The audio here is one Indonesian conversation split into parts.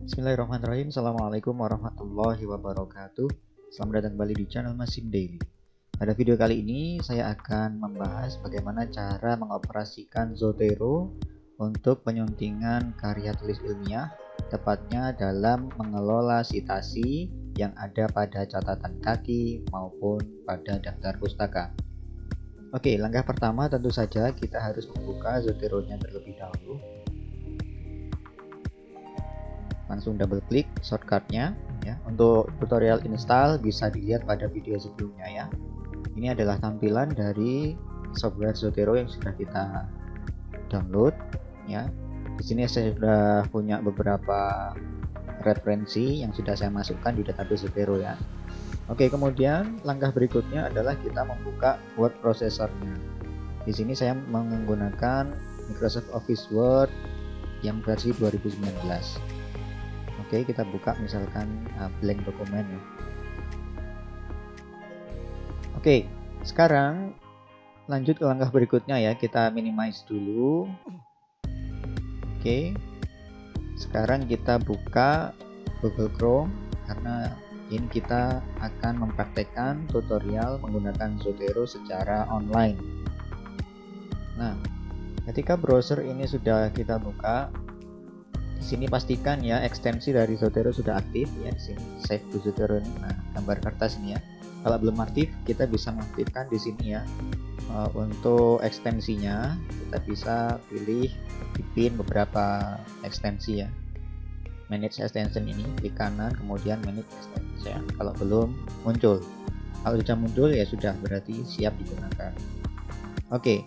Bismillahirrahmanirrahim. Assalamualaikum warahmatullahi wabarakatuh. Selamat datang kembali di channel Masim Daily. Pada video kali ini saya akan membahas bagaimana cara mengoperasikan Zotero untuk penyuntingan karya tulis ilmiah, tepatnya dalam mengelola citasi yang ada pada catatan kaki maupun pada daftar pustaka. Oke, langkah pertama tentu saja kita harus membuka Zotero-nya terlebih dahulu. Langsung double klik shortcutnya ya. Untuk tutorial install bisa dilihat pada video sebelumnya ya. Ini adalah tampilan dari software Zotero yang sudah kita download ya. Di sini saya sudah punya beberapa referensi yang sudah saya masukkan di database Zotero ya. Oke, kemudian langkah berikutnya adalah kita membuka word processor-nya. Di sini saya menggunakan Microsoft Office Word yang versi 2019. Oke, kita buka misalkan blank dokumen ya. Oke, sekarang lanjut ke langkah berikutnya ya. Kita minimize dulu. Oke, sekarang kita buka Google Chrome karena ini kita akan mempraktekkan tutorial menggunakan Zotero secara online. Nah, ketika browser ini sudah kita buka, di sini pastikan ya ekstensi dari Zotero sudah aktif ya. Di sini save to Zotero ini. Nah, gambar kertas ini ya. Kalau belum aktif, kita bisa mengaktifkan di sini ya. Untuk ekstensinya kita bisa pilih pin beberapa ekstensi ya. Manage extension ini klik kanan, kemudian manage extension ya. Kalau belum muncul, kalau sudah muncul ya sudah, berarti siap digunakan. Oke,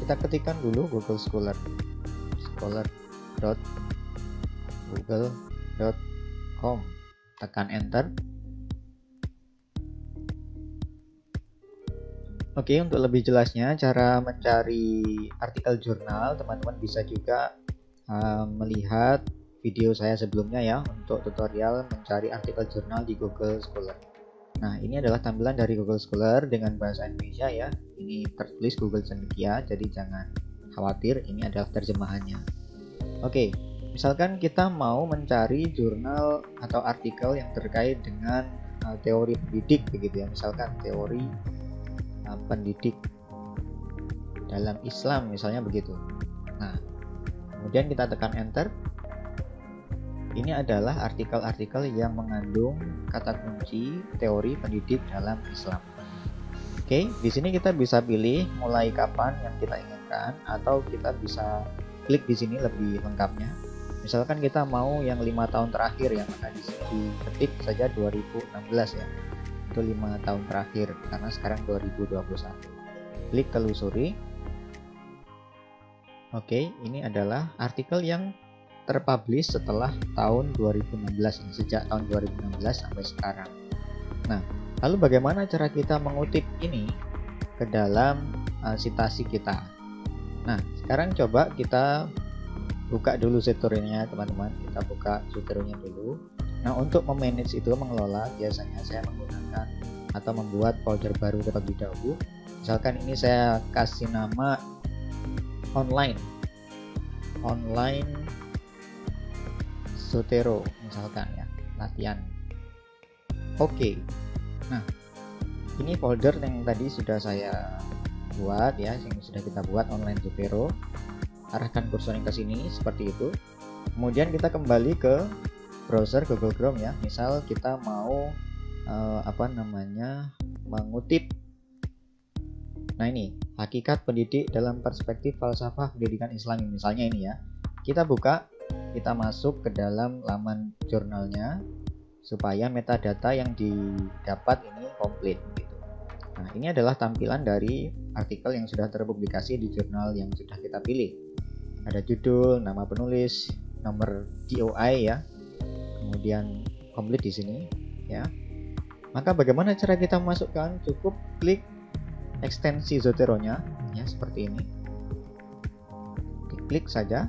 kita ketikkan dulu Google Scholar google.com, tekan enter. Oke, untuk lebih jelasnya cara mencari artikel jurnal, teman-teman bisa juga melihat video saya sebelumnya ya untuk tutorial mencari artikel jurnal di Google Scholar. Nah, ini adalah tampilan dari Google Scholar dengan bahasa Indonesia ya. Ini tertulis Google Cendekia, jadi jangan khawatir, ini adalah terjemahannya. Oke, misalkan kita mau mencari jurnal atau artikel yang terkait dengan teori pendidik begitu ya. Misalkan teori pendidik dalam Islam misalnya begitu. Nah, kemudian kita tekan enter. Ini adalah artikel-artikel yang mengandung kata kunci teori pendidik dalam Islam. Oke, di sini kita bisa pilih mulai kapan yang kita inginkan, atau kita bisa klik di sini lebih lengkapnya. Misalkan kita mau yang 5 tahun terakhir ya, maka di sini diketik saja 2016 ya. Itu 5 tahun terakhir karena sekarang 2021. Klik telusuri. Oke, ini adalah artikel yang terpublish setelah tahun 2016 ini, sejak tahun 2016 sampai sekarang. Nah, lalu bagaimana cara kita mengutip ini ke dalam citasi kita? Nah, sekarang coba kita buka dulu Zotero-nya teman-teman. Kita buka Zotero-nya dulu. Nah, untuk memanage itu, mengelola, biasanya saya menggunakan atau membuat folder baru terlebih dahulu. Misalkan ini saya kasih nama online Zotero misalkan ya, latihan. Oke. Nah, ini folder yang tadi sudah saya buat ya, yang sudah kita buat online Zotero. Arahkan kursornya ke sini seperti itu. Kemudian kita kembali ke browser Google Chrome ya. Misal kita mau mengutip. Nah, ini hakikat pendidik dalam perspektif falsafah pendidikan Islam misalnya ini ya. Kita buka, kita masuk ke dalam laman jurnalnya supaya metadata yang didapat ini komplit gitu. Nah, ini adalah tampilan dari artikel yang sudah terpublikasi di jurnal yang sudah kita pilih. Ada judul, nama penulis, nomor DOI ya. Kemudian komplit di sini ya. Maka bagaimana cara kita masukkan? Cukup klik ekstensi Zotero-nya ya, seperti ini. Klik saja.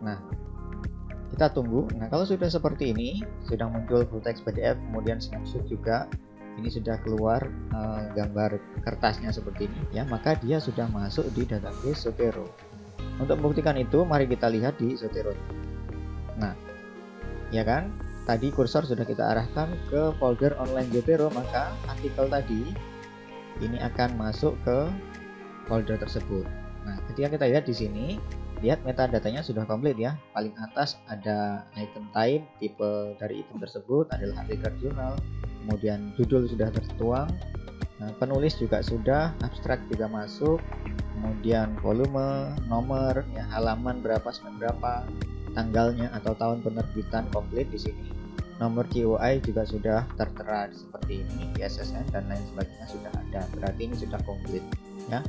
Nah, kita tunggu. Nah, kalau sudah seperti ini, sudah muncul full text PDF, kemudian snapshot juga, ini sudah keluar gambar kertasnya seperti ini ya, maka dia sudah masuk di database Zotero. Untuk membuktikan itu, mari kita lihat di Zotero. Nah, Ya kan? Tadi kursor sudah kita arahkan ke folder online Zotero, maka artikel tadi ini akan masuk ke folder tersebut. Nah, ketika kita lihat di sini, lihat metadatanya sudah komplit ya. Paling atas ada item type, tipe dari item tersebut adalah artikel jurnal, kemudian judul sudah tertuang, penulis juga sudah, abstrak juga masuk, kemudian volume, nomor, ya, halaman berapa sampai berapa, tanggalnya atau tahun penerbitan komplit di sini. Nomor GOI juga sudah tertera seperti ini, ISSN dan lain sebagainya sudah ada. Berarti ini sudah komplit ya.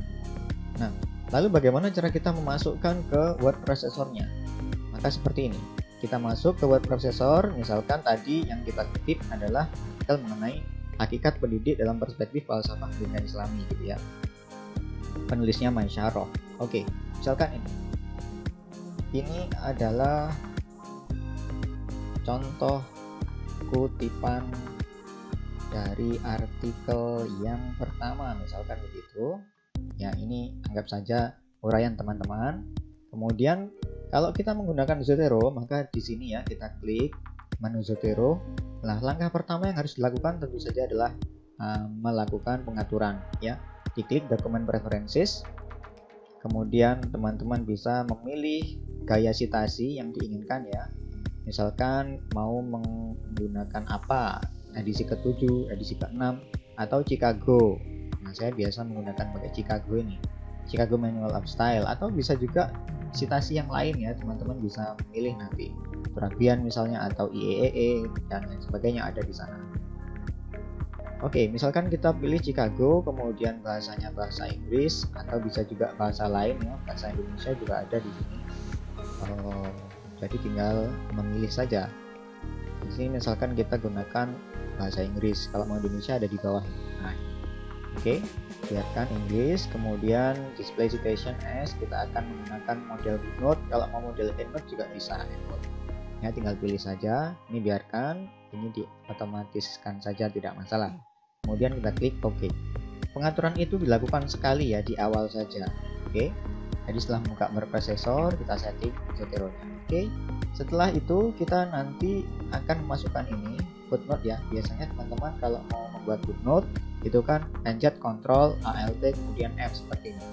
Nah, lalu bagaimana cara kita memasukkan ke word processor-nya? Maka seperti ini. Kita masuk ke word processor, misalkan tadi yang kita ketik adalah artikel mengenai hakikat pendidik dalam perspektif falsafah pendidikan Islami gitu ya. Penulisnya Maisyarah. Oke, misalkan ini. Ini adalah contoh kutipan dari artikel yang pertama, misalkan begitu. Ya, ini anggap saja uraian teman-teman. Kemudian kalau kita menggunakan Zotero, maka di sini ya kita klik menu Zotero. Nah, langkah pertama yang harus dilakukan tentu saja adalah melakukan pengaturan ya. Diklik dokumen preferences. Kemudian teman-teman bisa memilih gaya citasi yang diinginkan ya. Misalkan mau menggunakan apa, edisi ke-7, edisi ke-6, atau Chicago. Nah, saya biasa menggunakan pakai Chicago ini, Chicago Manual of Style, atau bisa juga citasi yang lain ya, teman-teman bisa memilih nanti. Turabian misalnya, atau IEEE, dan lain sebagainya ada di sana. Oke, misalkan kita pilih Chicago, kemudian bahasanya bahasa Inggris, atau bisa juga bahasa lain ya, bahasa Indonesia juga ada di sini. Jadi tinggal memilih saja. Di sini misalkan kita gunakan bahasa Inggris, kalau mau Indonesia ada di bawah. Nah, oke, biarkan Inggris. Kemudian display citation as, kita akan menggunakan model EndNote. Kalau mau model EndNote juga bisa EndNote. Ya, tinggal pilih saja. Ini biarkan, ini diotomatiskan saja, tidak masalah. Kemudian kita klik OK. Pengaturan itu dilakukan sekali ya, di awal saja. Oke. Jadi setelah membuka word processor, kita setting Zotero-nya. Oke. Setelah itu kita nanti akan memasukkan ini footnote ya. Biasanya teman-teman kalau mau membuat footnote itu kan pencet Ctrl Alt kemudian F seperti ini.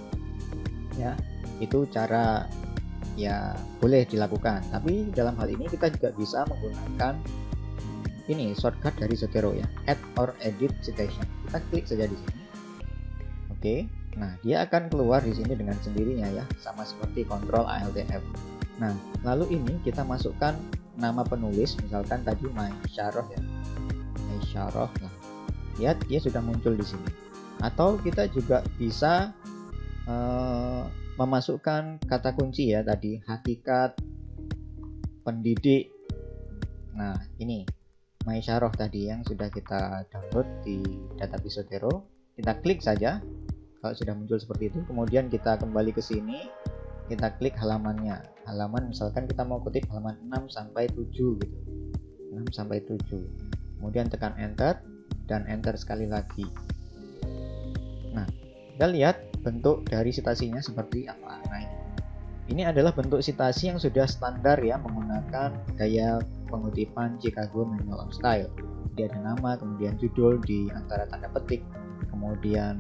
Ya, itu cara ya boleh dilakukan. Tapi dalam hal ini kita juga bisa menggunakan ini shortcut dari Zotero ya, add or edit citation. Kita klik saja di sini. Oke. Nah, dia akan keluar di sini dengan sendirinya ya, sama seperti Ctrl Alt F. Nah, lalu ini kita masukkan nama penulis, misalkan tadi Maisyarah ya. Maisyarah. Nah, lihat dia sudah muncul di sini. Atau kita juga bisa memasukkan kata kunci ya tadi, hakikat pendidik. Nah, ini Maisyarah tadi yang sudah kita download di database Zotero. Kita klik saja. Kalau sudah muncul seperti itu, kemudian kita kembali ke sini, kita klik halamannya. Halaman misalkan kita mau kutip halaman 6 sampai 7 gitu. 6 sampai 7. Kemudian tekan enter dan enter sekali lagi. Nah, kita lihat bentuk dari citasinya seperti apa. Nah, ini adalah bentuk citasi yang sudah standar ya, menggunakan gaya pengutipan Chicago Manual of Style. Jadi ada nama, kemudian judul di antara tanda petik, kemudian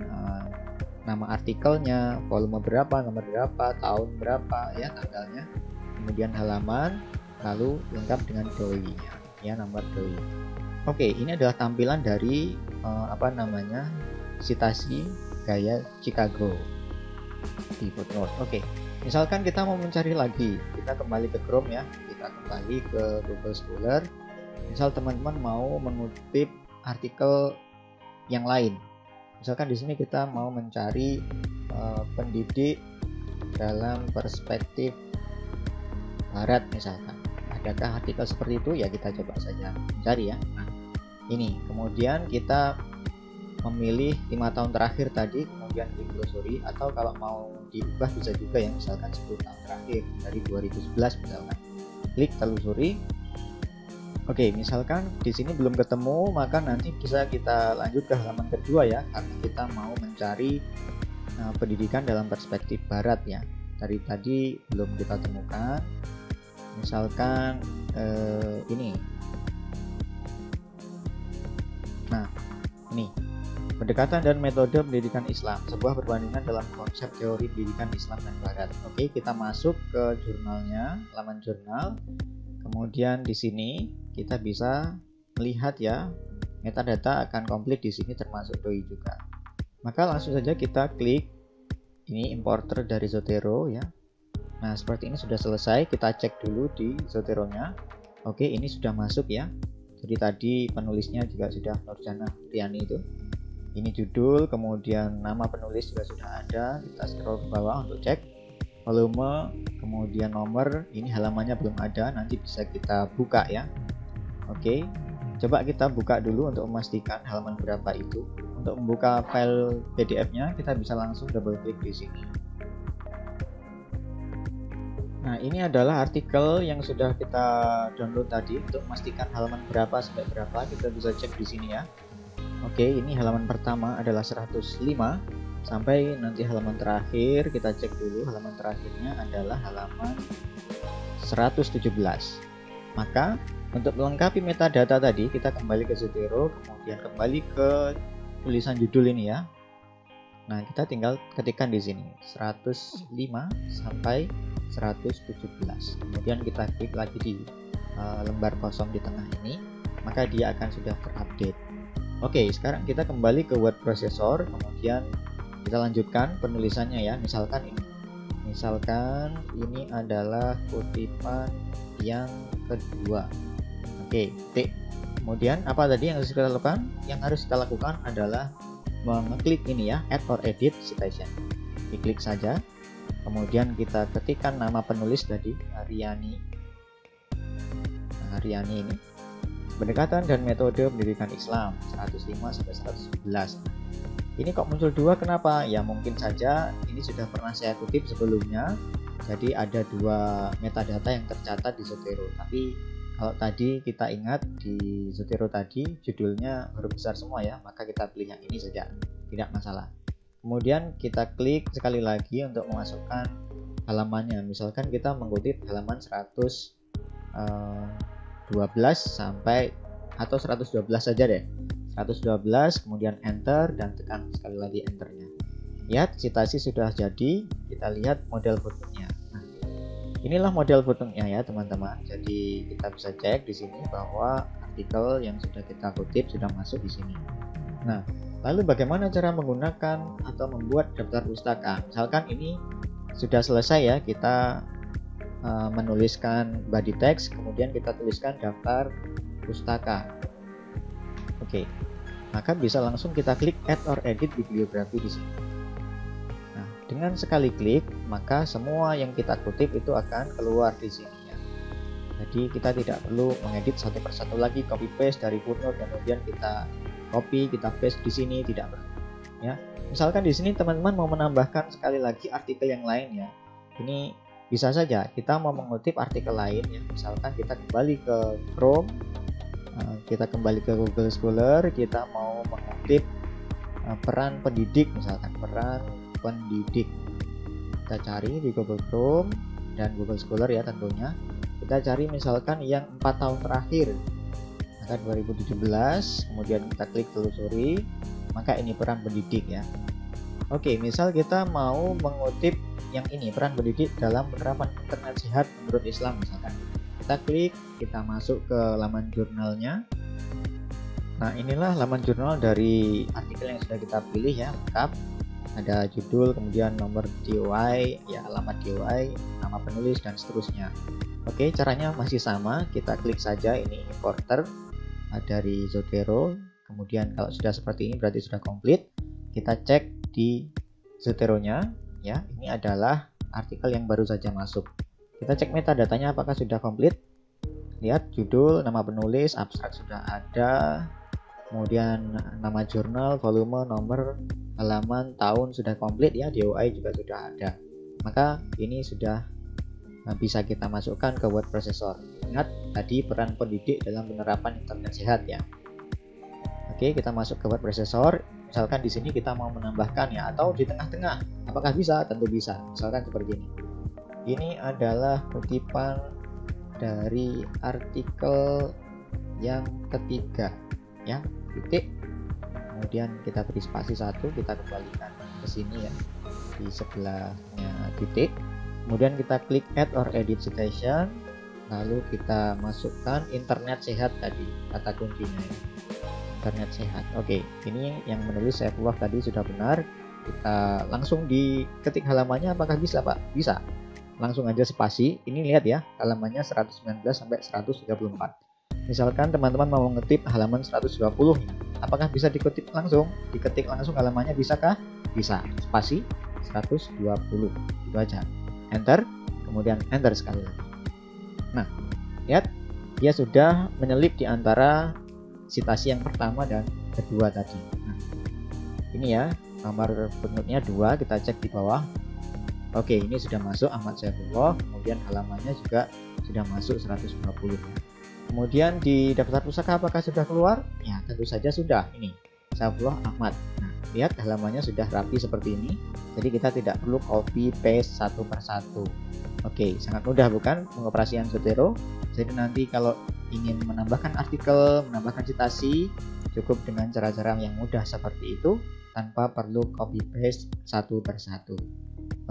nama artikelnya, volume berapa, nomor berapa, tahun berapa ya, tanggalnya, kemudian halaman, lalu lengkap dengan doi-nya ya, nomor doi. Oke, ini adalah tampilan dari citasi gaya Chicago di footnote. Oke, misalkan kita mau mencari lagi, kita kembali ke Chrome ya, kita kembali ke Google Scholar. Misal teman-teman mau mengutip artikel yang lain, misalkan di sini kita mau mencari pendidik dalam perspektif barat misalkan. Adakah artikel seperti itu? Ya kita coba saja mencari ya. Nah, ini kemudian kita memilih 5 tahun terakhir tadi, kemudian ditelusuri, atau kalau mau diubah bisa juga ya, misalkan 10 tahun terakhir dari 2011 misalkan. Klik telusuri. Oke, misalkan di sini belum ketemu, maka nanti bisa kita lanjut ke halaman kedua ya, karena kita mau mencari pendidikan dalam perspektif barat ya. Dari tadi belum kita temukan. misalkan ini. Nah, ini pendekatan dan metode pendidikan Islam, sebuah perbandingan dalam konsep teori pendidikan Islam dan Barat. Oke, kita masuk ke jurnalnya, halaman jurnal. Kemudian di sini kita bisa melihat ya, metadata akan komplit di sini termasuk doi juga. Maka langsung saja kita klik ini importer dari Zotero ya. Nah, seperti ini sudah selesai. Kita cek dulu di Zoteronya. Oke, ini sudah masuk ya. Jadi tadi penulisnya juga sudah Nurjana Riani itu. Ini judul, kemudian nama penulis juga sudah ada. Kita scroll ke bawah untuk cek volume, kemudian nomor. Ini halamannya belum ada, nanti bisa kita buka ya. Oke, coba kita buka dulu untuk memastikan halaman berapa itu. Untuk membuka file PDF-nya, kita bisa langsung double klik di sini. Nah, ini adalah artikel yang sudah kita download tadi. Untuk memastikan halaman berapa sampai berapa, kita bisa cek di sini ya. Oke, ini halaman pertama adalah 105 sampai nanti halaman terakhir. Kita cek dulu, halaman terakhirnya adalah halaman 117. Maka untuk melengkapi metadata tadi, kita kembali ke Zotero, kemudian kembali ke tulisan judul ini ya. Nah, kita tinggal ketikkan di sini 105 sampai 117. Kemudian kita klik lagi di lembar kosong di tengah ini, maka dia akan sudah terupdate. Oke, sekarang kita kembali ke word processor, kemudian kita lanjutkan penulisannya ya. Misalkan ini adalah kutipan yang kedua. Oke, titik. Kemudian apa tadi yang harus kita lakukan? Yang harus kita lakukan adalah mengeklik ini ya, add or edit citation. Diklik saja. Kemudian kita ketikkan nama penulis tadi, Riani. Nah, Riani ini. Pendekatan dan metode pendidikan Islam 105 sampai 111. Ini kok muncul dua, kenapa? Ya mungkin saja ini sudah pernah saya kutip sebelumnya. Jadi ada dua metadata yang tercatat di Zotero. Tapi kalau tadi kita ingat di Zotero tadi judulnya huruf besar semua ya, maka kita pilih yang ini saja, tidak masalah. Kemudian kita klik sekali lagi untuk memasukkan halamannya. Misalkan kita mengutip halaman 112 sampai atau 112 saja deh. 112, kemudian enter dan tekan sekali lagi enternya. Lihat, citasi sudah jadi. Kita lihat model footnote-nya. Nah, inilah model footnote-nya ya teman-teman. Jadi kita bisa cek di sini bahwa artikel yang sudah kita kutip sudah masuk di sini. Nah, lalu bagaimana cara menggunakan atau membuat daftar pustaka? Misalkan ini sudah selesai ya, kita menuliskan body text, kemudian kita tuliskan daftar pustaka. Oke, maka bisa langsung kita klik add or edit bibliografi di sini. Nah, dengan sekali klik, maka semua yang kita kutip itu akan keluar di sini ya. Jadi kita tidak perlu mengedit satu persatu lagi, copy paste dari footnote kemudian kita copy, kita paste di sini, tidak perlu. Ya, misalkan di sini teman-teman mau menambahkan sekali lagi artikel yang lain ya. Ini bisa saja kita mau mengutip artikel lain ya. Misalkan kita kembali ke Chrome, kita kembali ke Google Scholar, kita mau mengutip peran pendidik, misalkan peran pendidik. Kita cari di Google Chrome dan Google Scholar ya tentunya. Kita cari misalkan yang 4 tahun terakhir, maka 2017, kemudian kita klik telusuri, maka ini peran pendidik ya. Oke, misal kita mau mengutip yang ini, peran pendidik dalam penerapan internet sehat menurut Islam misalkan. Kita klik, kita masuk ke laman jurnalnya. Nah, inilah laman jurnal dari artikel yang sudah kita pilih ya, lengkap. Ada judul, kemudian nomor DOI, ya alamat DOI, nama penulis dan seterusnya. Oke, caranya masih sama. Kita klik saja ini importer dari Zotero. Kemudian kalau sudah seperti ini berarti sudah komplit. Kita cek di Zoteronya ya. Ini adalah artikel yang baru saja masuk. Kita cek metadatanya apakah sudah komplit. Lihat judul, nama penulis, abstrak sudah ada. Kemudian nama jurnal, volume, nomor, halaman, tahun sudah komplit ya. DOI juga sudah ada. Maka ini sudah bisa kita masukkan ke word processor. Ingat tadi peran pendidik dalam penerapan internet sehat ya. Oke, kita masuk ke word processor. Misalkan di sini kita mau menambahkan ya, atau di tengah-tengah. Apakah bisa? Tentu bisa. Misalkan seperti ini. Ini adalah kutipan dari artikel yang ketiga ya, titik, kemudian kita beri spasi 1, kita kembalikan ke sini ya, di sebelahnya titik, kemudian kita klik add or edit citation, lalu kita masukkan internet sehat tadi, kata kuncinya ya, internet sehat. Oke, ini yang menulis Saifullah tadi sudah benar. Kita langsung diketik halamannya, apakah bisa Pak? Bisa, langsung aja spasi. Ini lihat ya, halamannya 119 sampai 134. Misalkan teman-teman mau ngetik halaman 120 nih, apakah bisa diketik langsung? Diketik langsung halamannya, bisakah? Bisa, spasi 120, itu aja, enter, kemudian enter sekali lagi. Nah, lihat, dia sudah menyelip di antara citasi yang pertama dan kedua tadi. Nah, ini ya, nomor footnote-nya 2, kita cek di bawah. Oke, ini sudah masuk Ahmad Saifullah, kemudian halamannya juga sudah masuk 120. Kemudian di daftar pusaka apakah sudah keluar? Ya, tentu saja sudah. Ini Saifullah Ahmad. Nah, lihat halamannya sudah rapi seperti ini. Jadi kita tidak perlu copy paste satu persatu. Oke, sangat mudah bukan pengoperasian Zotero? Jadi nanti kalau ingin menambahkan artikel, menambahkan citasi, cukup dengan cara-cara yang mudah seperti itu tanpa perlu copy paste satu persatu.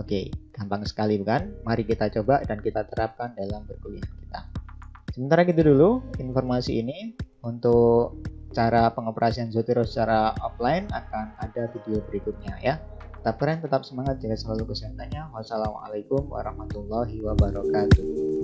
Oke, gampang sekali bukan? Mari kita coba dan kita terapkan dalam perkuliahan kita. Sementara gitu dulu informasi ini. Untuk cara pengoperasian Zotero secara offline akan ada video berikutnya ya. Tetap keren, tetap semangat, jaga selalu kesehatannya. Wassalamualaikum warahmatullahi wabarakatuh.